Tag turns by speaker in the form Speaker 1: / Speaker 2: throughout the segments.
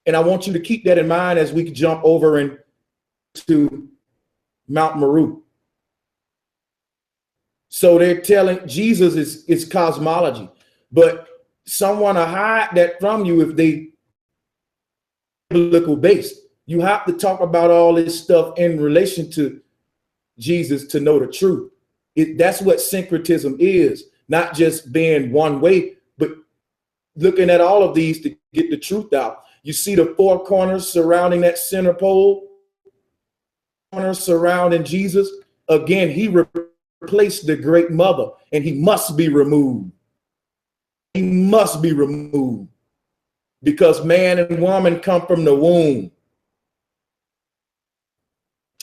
Speaker 1: And I want you to keep that in mind as we jump over into Mount Meru. So they're telling Jesus is cosmology, but someone will hide that from you if they biblical based. You have to talk about all this stuff in relation to Jesus to know the truth. That's what syncretism is, not just being one way, but looking at all of these to get the truth out. You see the four corners surrounding that center pole, corners surrounding Jesus. Again, he replaced the great mother, and he must be removed. He must be removed because man and woman come from the womb.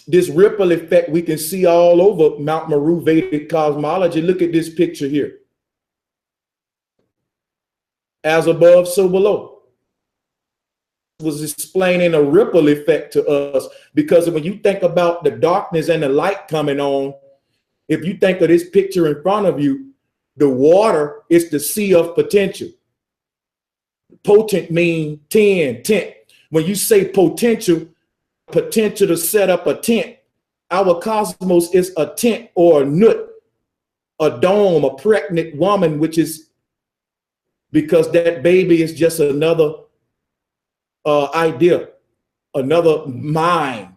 Speaker 1: This ripple effect we can see all over Mount Meru Vedic cosmology. Look at this picture here. As above, so below. Was explaining a ripple effect to us, because when you think about the darkness and the light coming on, if you think of this picture in front of you, the water is the sea of potential. Potent mean 10, tent. When you say potential to set up a tent, our cosmos is a tent or a nut, a dome, a pregnant woman, which is because that baby is just another idea, another mind.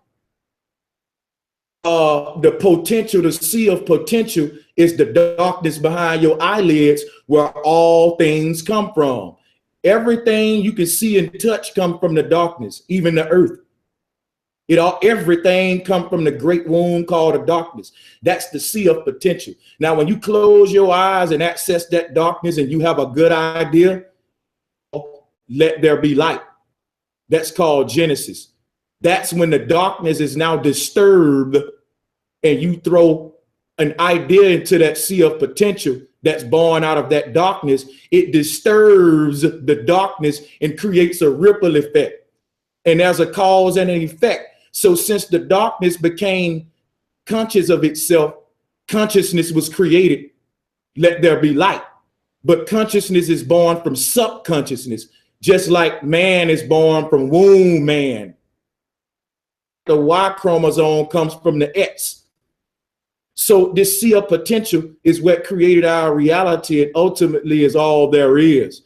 Speaker 1: The potential, the sea of potential is the darkness behind your eyelids where all things come from. Everything you can see and touch come from the darkness, even the earth. Everything come from the great womb called the darkness. That's the sea of potential. Now, when you close your eyes and access that darkness and you have a good idea, let there be light. That's called Genesis. That's when the darkness is now disturbed and you throw an idea into that sea of potential that's born out of that darkness. It disturbs the darkness and creates a ripple effect. And there's a cause and an effect. So since the darkness became conscious of itself, consciousness was created. Let there be light. But consciousness is born from subconsciousness, just like man is born from womb man. The Y chromosome comes from the X. So this sea of potential is what created our reality, and ultimately is all there is.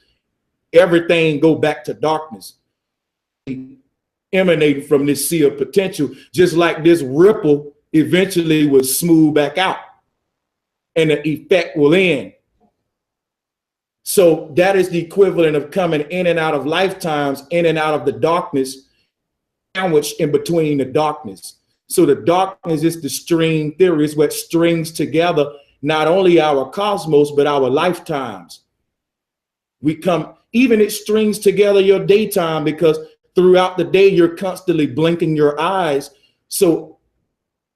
Speaker 1: Everything go back to darkness, emanating from this sea of potential, just like this ripple eventually will smooth back out and the effect will end. So that is the equivalent of coming in and out of lifetimes, in and out of the darkness, sandwiched in between the darkness. So the darkness is the string theory, is what strings together not only our cosmos, but our lifetimes. Even it strings together your daytime, because throughout the day, you're constantly blinking your eyes. So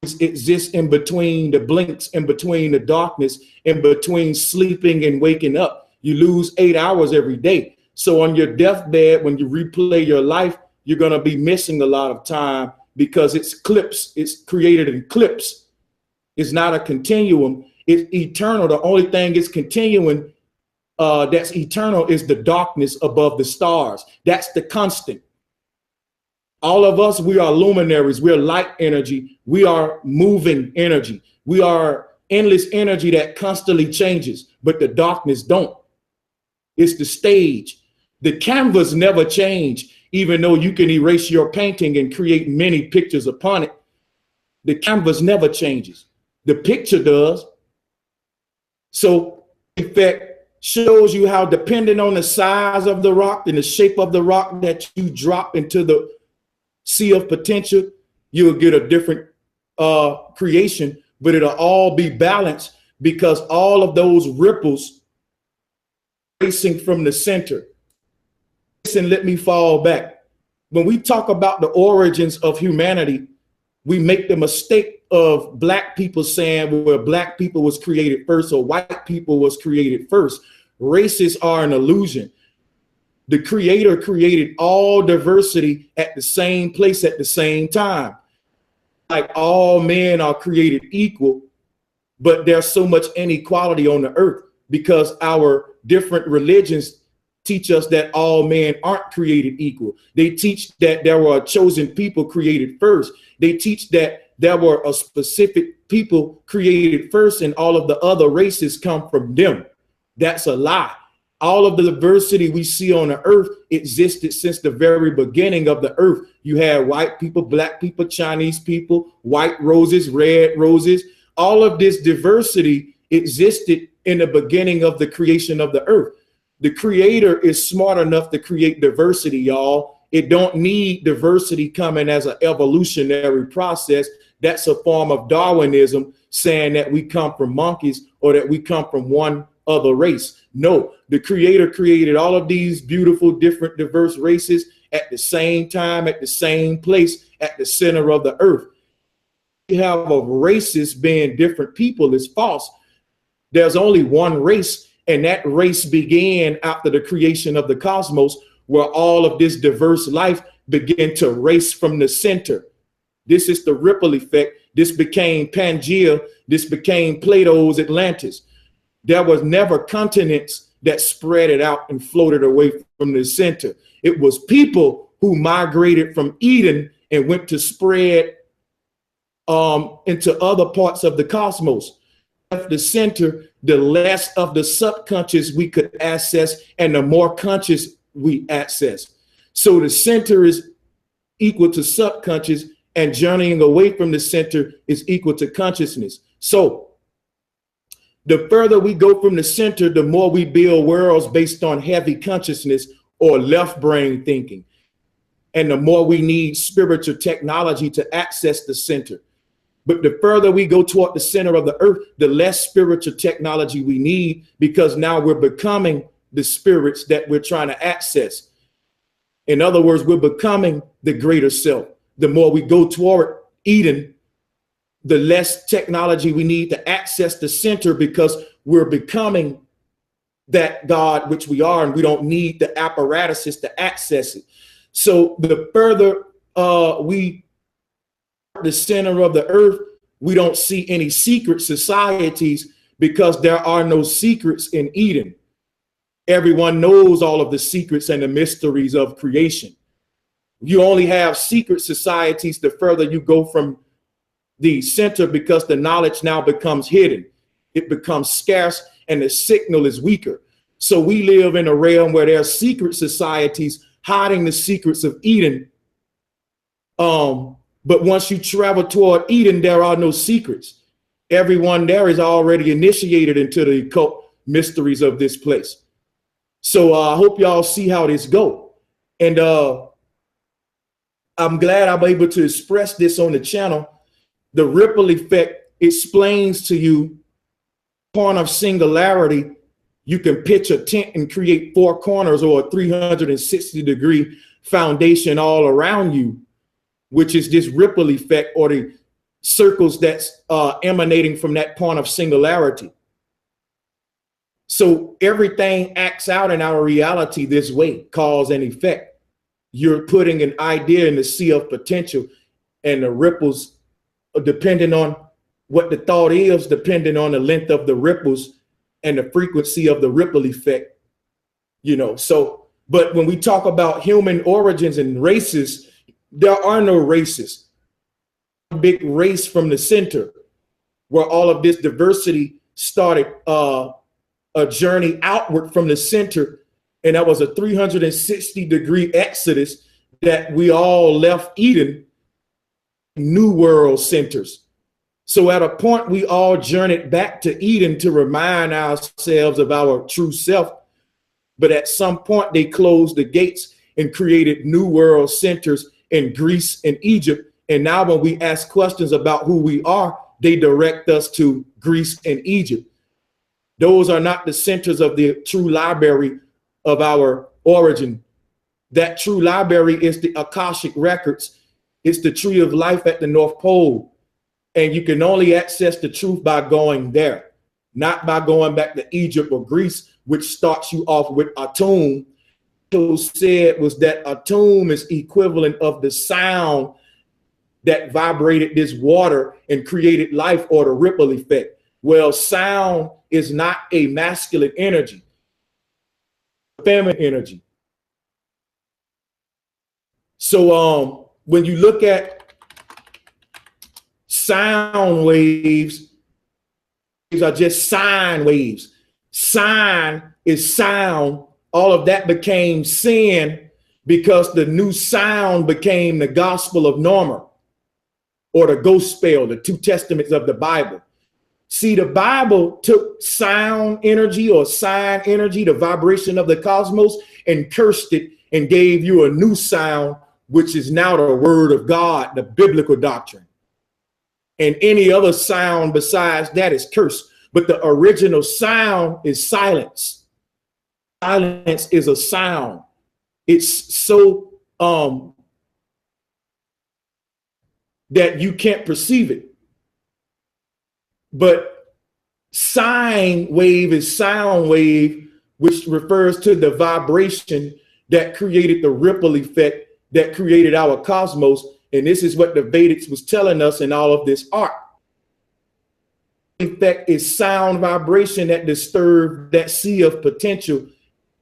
Speaker 1: it exists in between the blinks, in between the darkness, in between sleeping and waking up. You lose 8 hours every day. So on your deathbed, when you replay your life, you're going to be missing a lot of time because it's clips. It's created in clips. It's not a continuum. It's eternal. The only thing it's continuing that's eternal is the darkness above the stars. That's the constant. All of us, we are luminaries. We're light energy. We are moving energy. We are endless energy that constantly changes, but the darkness don't. It's the stage. The canvas never change, even though you can erase your painting and create many pictures upon it. The canvas never changes. The picture does. So effect shows you how, depending on the size of the rock and the shape of the rock that you drop into the sea of potential, you'll get a different creation, but it'll all be balanced because all of those ripples racing from the center. Listen, let me fall back. When we talk about the origins of humanity, we make the mistake of black people saying, well, black people was created first or white people was created first. Races are an illusion. The creator created all diversity at the same place at the same time. Like all men are created equal, but there's so much inequality on the earth because our different religions teach us that all men aren't created equal. They teach that there were a chosen people created first. They teach that there were a specific people created first and all of the other races come from them. That's a lie. All of the diversity we see on the earth existed since the very beginning of the earth. You had white people, black people, Chinese people, white roses, red roses. All of this diversity existed in the beginning of the creation of the earth. The creator is smart enough to create diversity, y'all. It don't need diversity coming as an evolutionary process. That's a form of Darwinism, saying that we come from monkeys or that we come from one other race. No, the creator created all of these beautiful, different, diverse races at the same time, at the same place, at the center of the earth. You have of races being different people is false. There's only one race, and that race began after the creation of the cosmos, where all of this diverse life began to race from the center. This is the ripple effect. This became Pangea. This became Plato's Atlantis. There was never continents that spread it out and floated away from the center. It was people who migrated from Eden and went to spread into other parts of the cosmos. The center, the less of the subconscious we could access and the more conscious we access. So the center is equal to subconscious, and journeying away from the center is equal to consciousness. So the further we go from the center, the more we build worlds based on heavy consciousness or left brain thinking. And the more we need spiritual technology to access the center. But the further we go toward the center of the earth, the less spiritual technology we need, because now we're becoming the spirits that we're trying to access. In other words, we're becoming the greater self. The more we go toward Eden, the less technology we need to access the center, because we're becoming that God which we are, and we don't need the apparatuses to access it. So the further we the center of the earth, we don't see any secret societies, because there are no secrets in Eden. Everyone knows all of the secrets and the mysteries of creation. You only have secret societies the further you go from the center, because the knowledge now becomes hidden. It becomes scarce and the signal is weaker. So we live in a realm where there are secret societies hiding the secrets of Eden. But once you travel toward Eden, there are no secrets. Everyone there is already initiated into the occult mysteries of this place. So I hope y'all see how this go. And I'm glad I'm able to express this on the channel. The ripple effect explains to you point of singularity. You can pitch a tent and create 4 corners or a 360-degree foundation all around you, which is this ripple effect, or the circles that's emanating from that point of singularity. So everything acts out in our reality this way, cause and effect. You're putting an idea in the sea of potential, and the ripples, depending on what the thought is, depending on the length of the ripples and the frequency of the ripple effect, you know. So, but when we talk about human origins and races, there are no races. A big race from the center, where all of this diversity started a journey outward from the center. And that was a 360-degree exodus that we all left Eden, new world centers. So at a point, we all journeyed back to Eden to remind ourselves of our true self. But at some point, they closed the gates and created new world centers in Greece and Egypt. And now when we ask questions about who we are, they direct us to Greece and Egypt. Those are not the centers of the true library of our origin. That true library is the Akashic records. It's the tree of life at the North Pole. And you can only access the truth by going there, not by going back to Egypt or Greece, which starts you off with Atum. Who said was that Atum is equivalent of the sound that vibrated this water and created life, or the ripple effect. Well, sound is not a masculine energy. feminine energy. So when you look at sound waves, these are just sine waves. Sine is sound. All of that became sin because the new sound became the gospel of Norma, or the gospel, the two testaments of the Bible. See, the Bible took sound energy or sine energy, the vibration of the cosmos, and cursed it and gave you a new sound, which is now the word of God, the biblical doctrine. And any other sound besides that is cursed. But the original sound is silence. Silence is a sound. It's so that you can't perceive it. But sine wave is sound wave, which refers to the vibration that created the ripple effect that created our cosmos. And this is what the Vedics was telling us in all of this art. Effect is sound vibration that disturbed that sea of potential.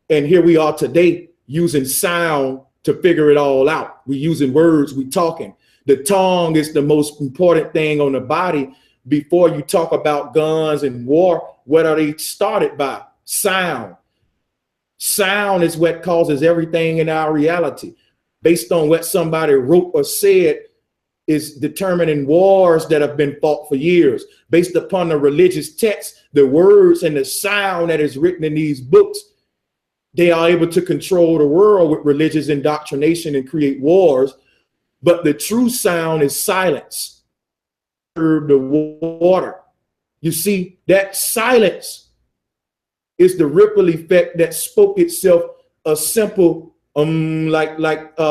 Speaker 1: And here we are today using sound to figure it all out. We're using words, we're talking. The tongue is the most important thing on the body. Before you talk about guns and war, what are they started by? Sound. Sound is what causes everything in our reality. Based on what somebody wrote or said is determining wars that have been fought for years. Based upon the religious text, the words and the sound that is written in these books, they are able to control the world with religious indoctrination and create wars. But the true sound is silence. The water. You see, that silence is the ripple effect that spoke itself a simple like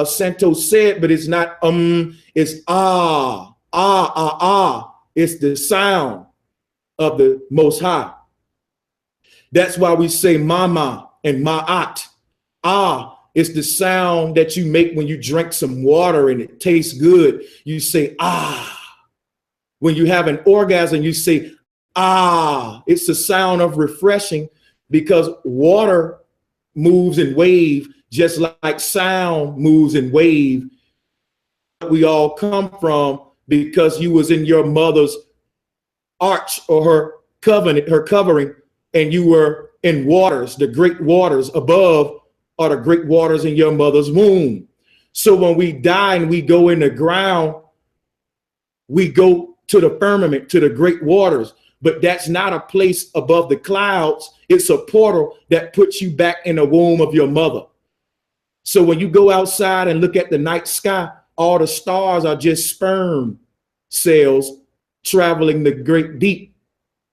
Speaker 1: Santos said, but it's not it's ah. It's the sound of the Most High. That's why we say mama and ma'at. Ah, it's the sound that you make when you drink some water and it tastes good. You say ah. When you have an orgasm, you say, ah, it's the sound of refreshing, because water moves in wave, just like sound moves in wave. We all come from because you was in your mother's arch or her covenant, her covering, and you were in waters. The great waters above are the great waters in your mother's womb. So when we die and we go in the ground, we go to the firmament, to the great waters, but that's not a place above the clouds. It's a portal that puts you back in the womb of your mother. So when you go outside and look at the night sky, all the stars are just sperm cells traveling the great deep.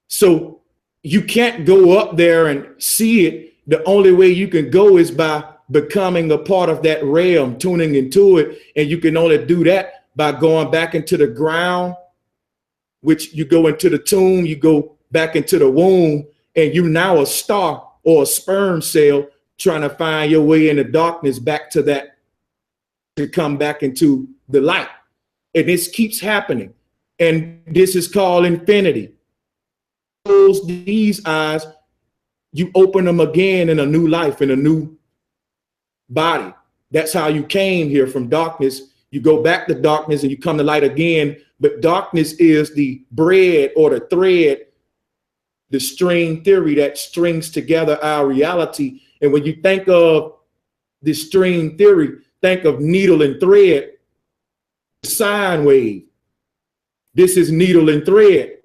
Speaker 1: So you can't go up there and see it. The only way you can go is by becoming a part of that realm, tuning into it. And you can only do that by going back into the ground, which you go into the tomb, you go back into the womb, and you're now a star or a sperm cell trying to find your way in the darkness back to that, to come back into the light. And this keeps happening. And this is called infinity. Close these eyes, you open them again in a new life, in a new body. That's how you came here from darkness. You go back to darkness and you come to light again. But darkness is the bread or the thread, the string theory that strings together our reality. And when you think of the string theory, think of needle and thread, sine wave. This is needle and thread.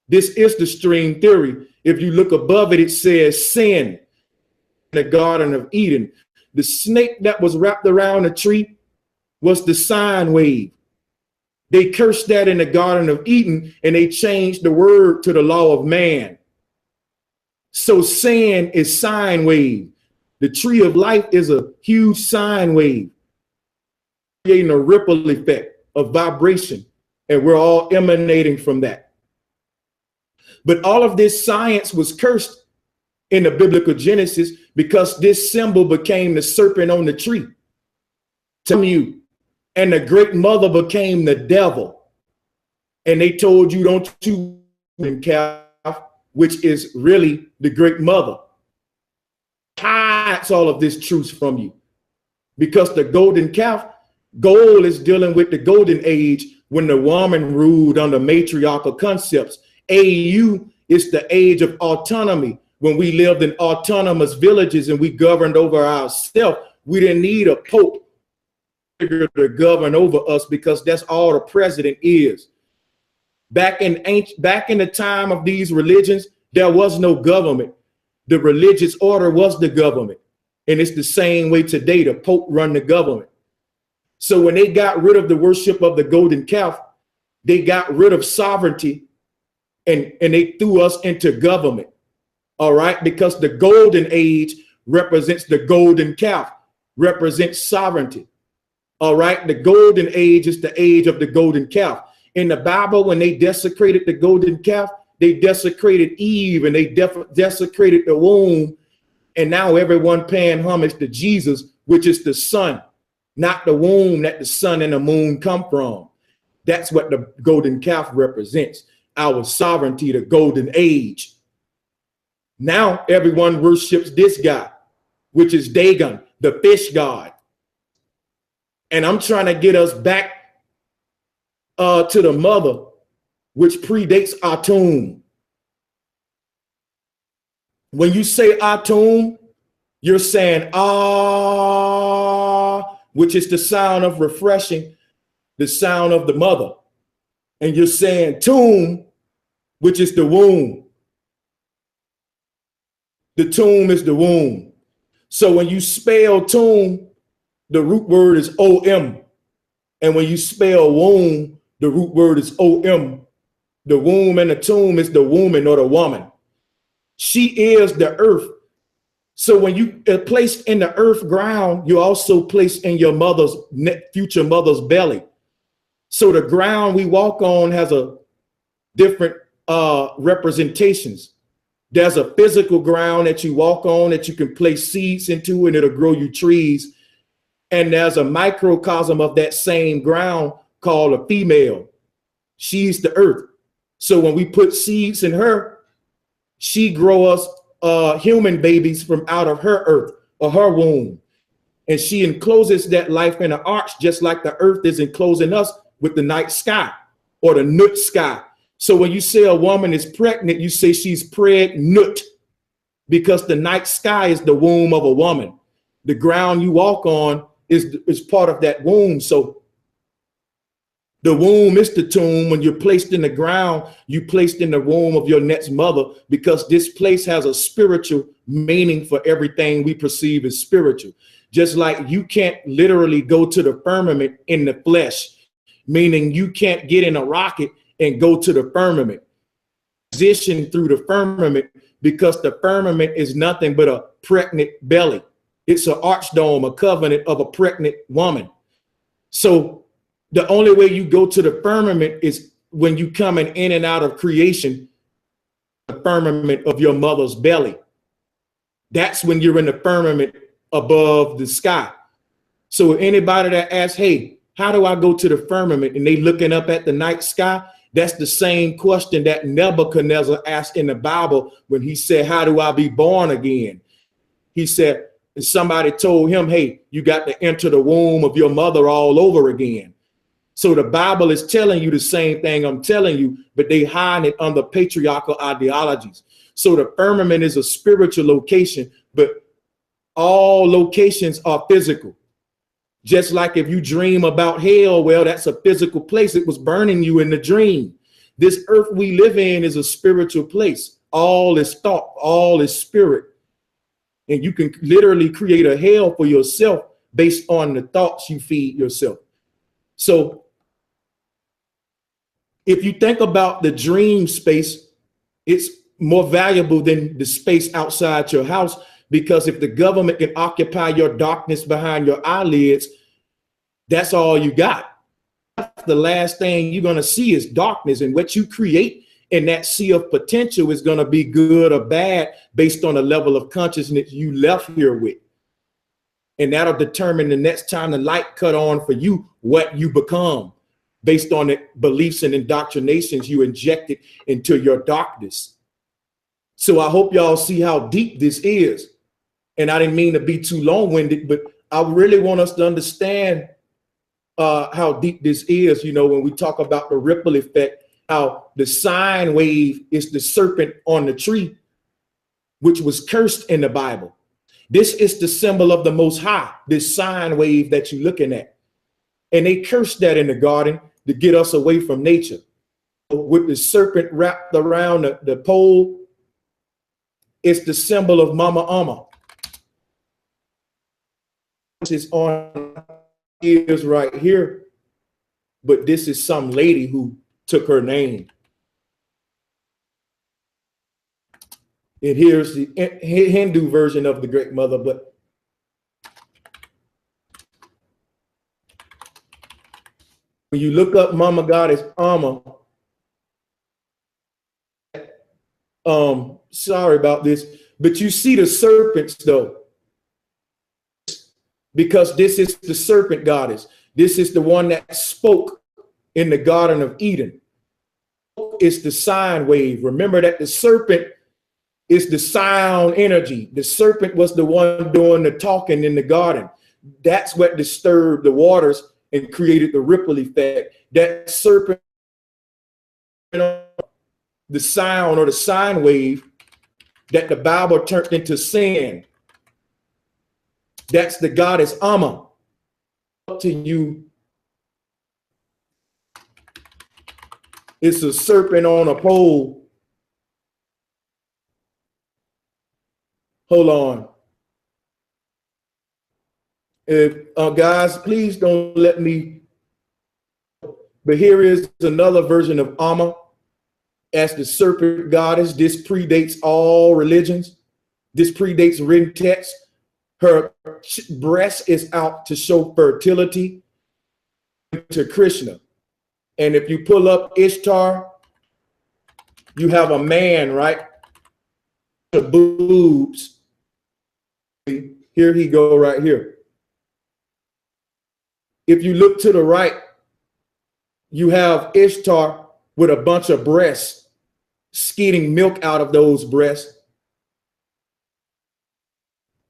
Speaker 1: This is the string theory. If you look above it, it says sin in the Garden of Eden. The snake that was wrapped around a tree was the sine wave. They cursed that in the Garden of Eden, and they changed the word to the law of man. So sin is sine wave. The tree of life is a huge sine wave, creating a ripple effect of vibration, and we're all emanating from that. But all of this science was cursed in the biblical Genesis because this symbol became the serpent on the tree. Tell you. And the great mother became the devil. And they told you, don't you calf, which is really the great mother. hides all of this truth from you. Because the golden calf, gold is dealing with the golden age when the woman ruled under matriarchal concepts. AU is the age of autonomy, when we lived in autonomous villages and we governed over ourselves. We didn't need a pope to govern over us, because that's all the president is. Back in the time of these religions, there was no government. The religious order was the government. And it's the same way today. The Pope run the government. So when they got rid of the worship of the golden calf, they got rid of sovereignty, and they threw us into government. All right, because the golden age represents the golden calf, represents sovereignty. All right, the golden age is the age of the golden calf. In the Bible, when they desecrated the golden calf, they desecrated Eve, and they desecrated the womb. And now everyone paying homage to Jesus, which is the sun, not the womb that the sun and the moon come from. That's what the golden calf represents, our sovereignty, the golden age. Now everyone worships this guy, which is Dagon, the fish god. And I'm trying to get us back to the mother, which predates Atum. When you say Atum, you're saying ah, which is the sound of refreshing, the sound of the mother. And you're saying tomb, which is the womb. The tomb is the womb. So when you spell tomb, the root word is O-M. And when you spell womb, the root word is O-M. The womb and the tomb is the woman or the woman. She is the earth. So when you are placed in the earth ground, you're also placed in your mother's, future mother's belly. So the ground we walk on has a different representations. There's a physical ground that you walk on that you can place seeds into, and it'll grow you trees. And there's a microcosm of that same ground called a female. She's the earth. So when we put seeds in her, she grow us human babies from out of her earth or her womb. And she encloses that life in an arch, just like the earth is enclosing us with the night sky or the nut sky. So when you say a woman is pregnant, you say she's pregnant, because the night sky is the womb of a woman. The ground you walk on is part of that womb. So the womb is the tomb. When you're placed in the ground, you placed in the womb of your next mother, because this place has a spiritual meaning for everything we perceive as spiritual. Just like you can't literally go to the firmament in the flesh, meaning you can't get in a rocket and go to the firmament, transition through the firmament, because the firmament is nothing but a pregnant belly. It's an archdome, a covenant of a pregnant woman. So the only way you go to the firmament is when you coming in and out of creation, the firmament of your mother's belly. That's when you're in the firmament above the sky. So anybody that asks, hey, how do I go to the firmament? And they looking up at the night sky. That's the same question that Nebuchadnezzar asked in the Bible when he said, how do I be born again? He said, and somebody told him, hey, you got to enter the womb of your mother all over again. So the Bible is telling you the same thing I'm telling you, but they hide it under patriarchal ideologies. So the firmament is a spiritual location, but all locations are physical. Just like if you dream about hell, well, that's a physical place. It was burning you in the dream. This earth we live in is a spiritual place. All is thought, all is spirit. And you can literally create a hell for yourself based on the thoughts you feed yourself. So if you think about the dream space, it's more valuable than the space outside your house, because if the government can occupy your darkness behind your eyelids, that's all you got. The last thing you're going to see is darkness, and what you create in that sea of potential is going to be good or bad based on the level of consciousness you left here with. And that'll determine the next time the light cut on for you, what you become based on the beliefs and indoctrinations you injected into your darkness. So I hope y'all see how deep this is. And I didn't mean to be too long-winded, but I really want us to understand how deep this is, you know, when we talk about the ripple effect, how the sine wave is the serpent on the tree, which was cursed in the Bible. This is the symbol of the Most High, this sine wave that you're looking at. And they cursed that in the garden to get us away from nature. With the serpent wrapped around the pole, it's the symbol of Mama Amma. This is on is right here, but this is some lady who took her name. And here's the Hindu version of the Great Mother, but when you look up Mama Goddess Amma, sorry about this, but you see the serpents though, because this is the serpent goddess. This is the one that spoke in the Garden of Eden. It's the sine wave. Remember that the serpent is the sound energy. The serpent was the one doing the talking in the garden. That's what disturbed the waters and created the ripple effect. That serpent, the sound or the sine wave that the Bible turned into sin. That's the goddess Amma. Up to you. It's a serpent on a pole. Hold on. If guys, please don't let me. But here is another version of Amma as the serpent goddess. This predates all religions. This predates written text. Her breast is out to show fertility to Krishna. And if you pull up Ishtar, you have a man, right? The boobs. Here he go right here. If you look to the right, you have Ishtar with a bunch of breasts, skeeting milk out of those breasts.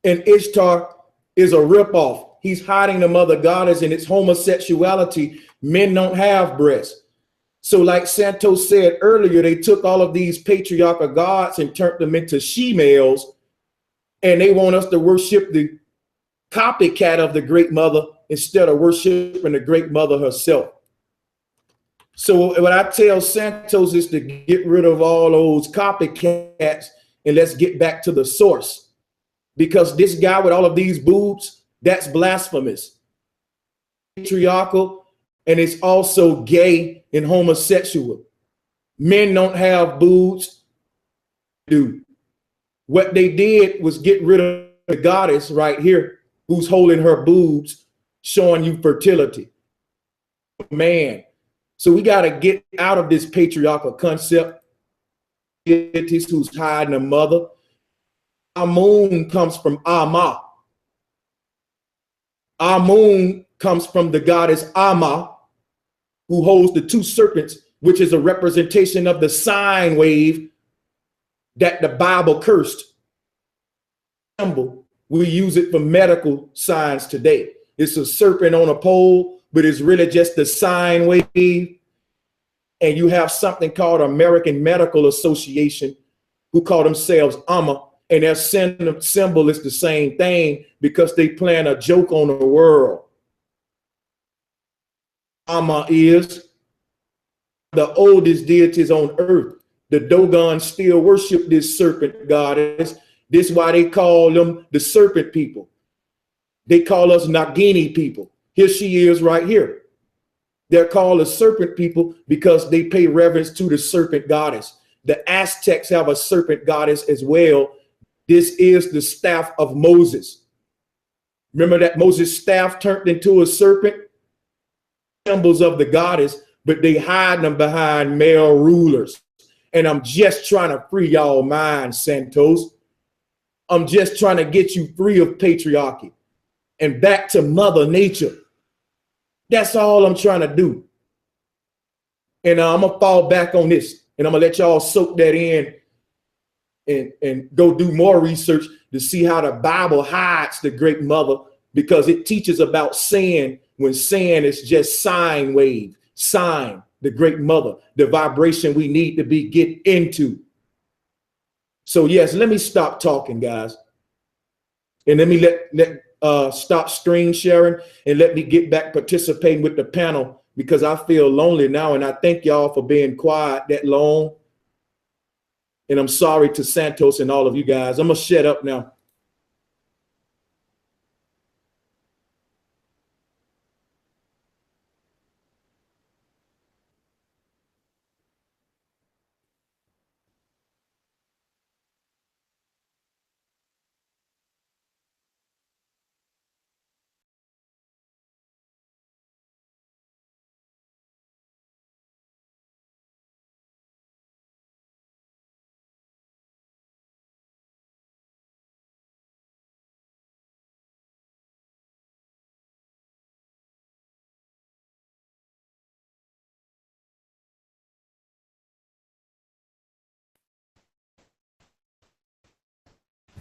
Speaker 1: And Ishtar is a ripoff. He's hiding the mother goddess in its homosexuality. Men don't have breasts. So like Santos said earlier, they took all of these patriarchal gods and turned them into she-males. And they want us to worship the copycat of the Great Mother instead of worshiping the Great Mother herself. So what I tell Santos is to get rid of all those copycats and let's get back to the source. Because this guy with all of these boobs, that's blasphemous. Patriarchal, and it's also gay and homosexual. Men don't have boobs. Dude, what they did was get rid of the goddess right here, who's holding her boobs, showing you fertility. Man, so we got to get out of this patriarchal concept. Deities who's hiding a mother. Amun comes from Amma. Amun comes from the goddess Amma, who holds the two serpents, which is a representation of the sine wave that the Bible cursed. Symbol. We use it for medical science today. It's a serpent on a pole, but it's really just the sine wave. And you have something called American Medical Association, who call themselves Amma. And their symbol is the same thing because they plan a joke on the world. Amma is the oldest deities on earth. The Dogons still worship this serpent goddess. This is why they call them the serpent people. They call us Nagini people. Here she is right here. They're called the serpent people because they pay reverence to the serpent goddess. The Aztecs have a serpent goddess as well. This is the staff of Moses. Remember that Moses' staff turned into a serpent? Symbols of the goddess, but they hide them behind male rulers. And I'm just trying to free y'all minds, Santos. I'm just trying to get you free of patriarchy and back to Mother Nature. That's all I'm trying to do. And I'm going to fall back on this. And I'm going to let y'all soak that in and go do more research to see how the Bible hides the great mother, because it teaches about sin, when sin is just sine wave, sine, the great mother, the vibration we need to get into. So yes, let me stop talking, guys. And let me stop screen sharing and let me get back participating with the panel, because I feel lonely now. And I thank y'all for being quiet that long. And I'm sorry to Santos and all of you guys. I'm gonna shut up now.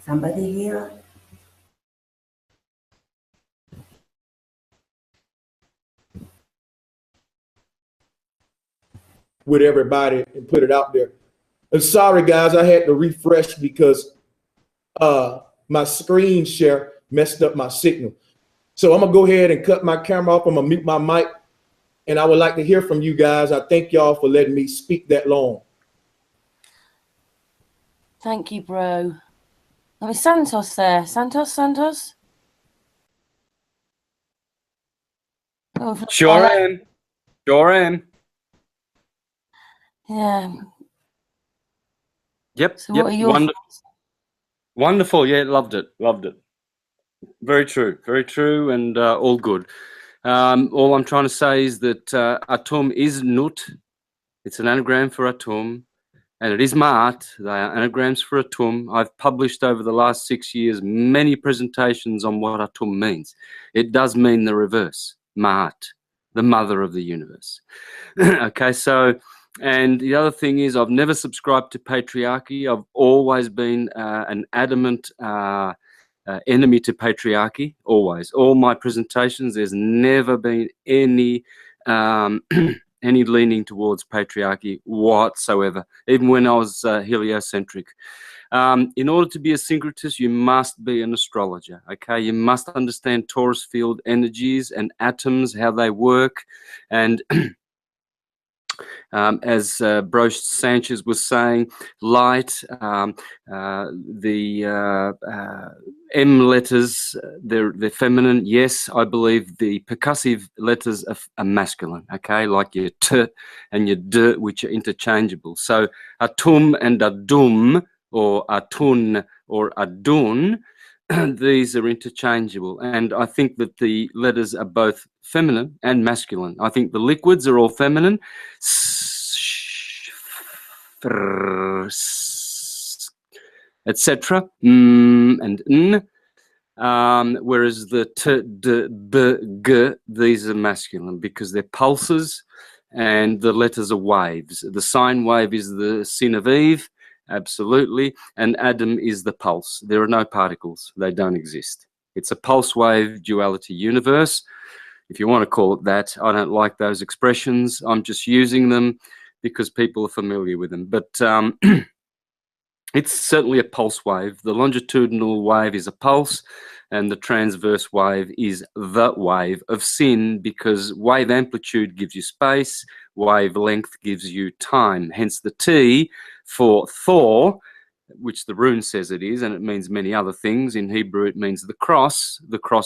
Speaker 2: Somebody here?
Speaker 1: With everybody and put it out there. And sorry, guys, I had to refresh because my screen share messed up my signal. So I'm gonna go ahead and cut my camera off. I'm gonna mute my mic, and I would like to hear from you guys. I thank y'all for letting me speak that long.
Speaker 3: Thank you, bro. Oh, is Santos there? Santos? Oh,
Speaker 4: Sure am.
Speaker 3: Yeah.
Speaker 4: Yep.
Speaker 3: So what are your
Speaker 4: Wonderful. Yeah, loved it. Very true, and all good. All I'm trying to say is that Atum is Nut. It's an anagram for Atum, and it is Ma'at. They are anagrams for Atum. I've published over the last 6 years many presentations on what Atum means. It does mean the reverse, Ma'at, the mother of the universe. Okay, so, and the other thing is, I've never subscribed to patriarchy. I've always been an adamant enemy to patriarchy, always. All my presentations, there's never been any any leaning towards patriarchy whatsoever, even when I was heliocentric. In order to be a syncretist, you must be an astrologer, okay? You must understand Taurus field energies and atoms, how they work, and as Bro Sanchez was saying, light, the M letters, they're feminine. Yes, I believe the percussive letters are masculine, okay, like your T and your D, which are interchangeable. So Atum and Adum, or Atun or Adun, these are interchangeable, and I think that the letters are both feminine and masculine. I think the liquids are all feminine, etc., and n, whereas the t, d, b, g, these are masculine because they're pulses and the letters are waves. The sine wave is the sin of Eve, absolutely, and Adam is the pulse. There are no particles. They don't exist. It's a pulse wave duality universe, if you want to call it that. I don't like those expressions. I'm just using them because people are familiar with them. But it's certainly a pulse wave. The longitudinal wave is a pulse, and the transverse wave is the wave of sin, because wave amplitude gives you space, wavelength gives you time. Hence the T for Thor, which the rune says it is, and it means many other things. In Hebrew, it means the cross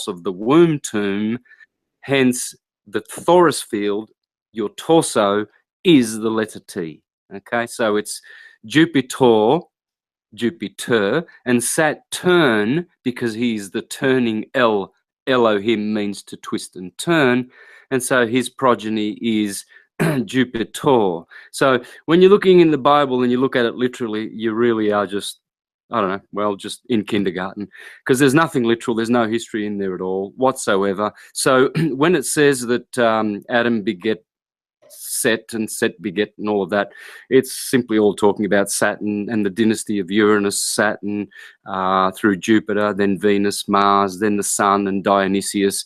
Speaker 4: of the womb tomb. Hence, the Thoris field, your torso, is the letter T. Okay, so it's Jupiter, and Saturn, because he's the turning L. Elohim means to twist and turn, and so his progeny is Jupiter. So when you're looking in the Bible and you look at it literally, you really are just, I don't know, well, just in kindergarten, because there's nothing literal. There's no history in there at all whatsoever. So when it says that Adam beget Set and Set beget and all of that. It's simply all talking about Saturn and the dynasty of Uranus, Saturn, through Jupiter, then Venus, Mars, then the Sun and Dionysius.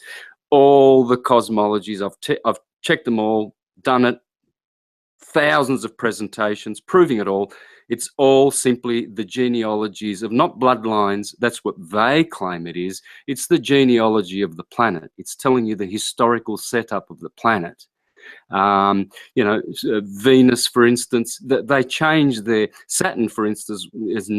Speaker 4: All the cosmologies, I've checked them all, done it, thousands of presentations proving it all. It's all simply the genealogies of not bloodlines. That's what they claim it is. It's the genealogy of the planet. It's telling you the historical setup of the planet. You know, Venus, for instance, they changed their Saturn, for instance, is